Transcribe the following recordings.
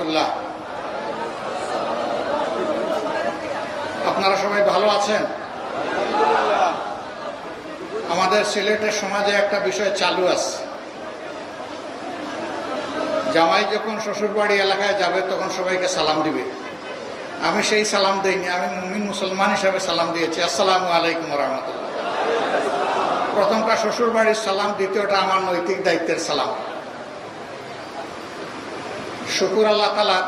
রহমতুল্লাহ। আপনারা সবাই ভালো আছেন? আমাদের সিলেটের সমাজে একটা বিষয় চালু আছে, জামাই যখন শ্বশুরবাড়ি এলাকায় যাবে তখন সবাইকে সালাম দিবে। আমি সেই সালাম দিইনি, আমি মুমিন মুসলমান হিসাবে সালাম দিয়েছি, আসসালামু আলাইকুম রহমতুল্লাহ। প্রথমটা শ্বশুরবাড়ির সালাম, দ্বিতীয়টা আমার নৈতিক দায়িত্বের সালাম। শুকুর আল্লাহ তাআলা,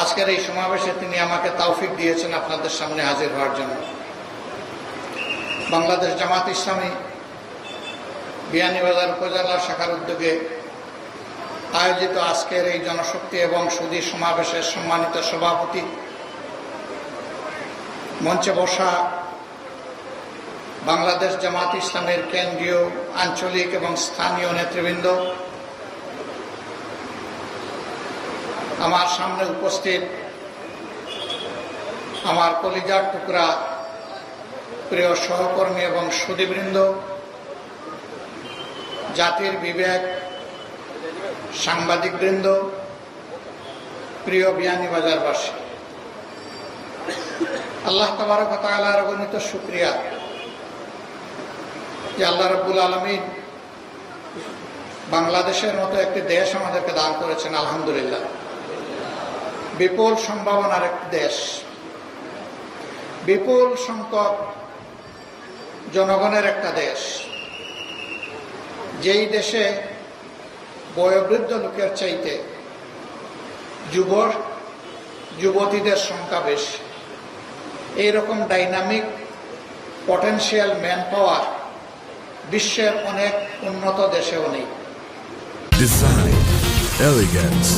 আজকের এই সমাবেশে তিনি আমাকে তৌফিক দিয়েছেন আপনাদের সামনে হাজির হওয়ার জন্য। বাংলাদেশ জামাত ইসলামী বিয়ানীবাজার উপজেলা শাখার উদ্যোগে আয়োজিত আজকের এই জনশক্তি এবং সুধী সমাবেশের সম্মানিত সভাপতি, মঞ্চে বসা বাংলাদেশ জামাত ইসলামের কেন্দ্রীয়, আঞ্চলিক এবং স্থানীয় নেতৃবৃন্দ, আমার সামনে উপস্থিত আমার কলিজার টুকরা প্রিয় সহকর্মী এবং সুধীবৃন্দ, জাতির বিবেক, সাংবাদিকবৃন্দ, প্রিয় বিয়ানীবাজারবাসী, আল্লাহ তাবারক ওয়া তাআলার অগণিত শুকরিয়া যে আল্লাহ রাব্বুল আলামিন বাংলাদেশের মতো একটি দেশ আমাদেরকে দান করেছেন। আলহামদুলিল্লাহ, বিপুল সম্ভাবনার একটি দেশ, বিপুল সংখ্যক জনগণের একটা দেশ, যেই দেশে বয়োবৃদ্ধ লোকের চাইতে যুবতীদের সংখ্যা বেশি। এইরকম ডাইনামিক পটেনশিয়াল ম্যান পাওয়ার বিশ্বের অনেক উন্নত দেশেও নেই। Design, elegance,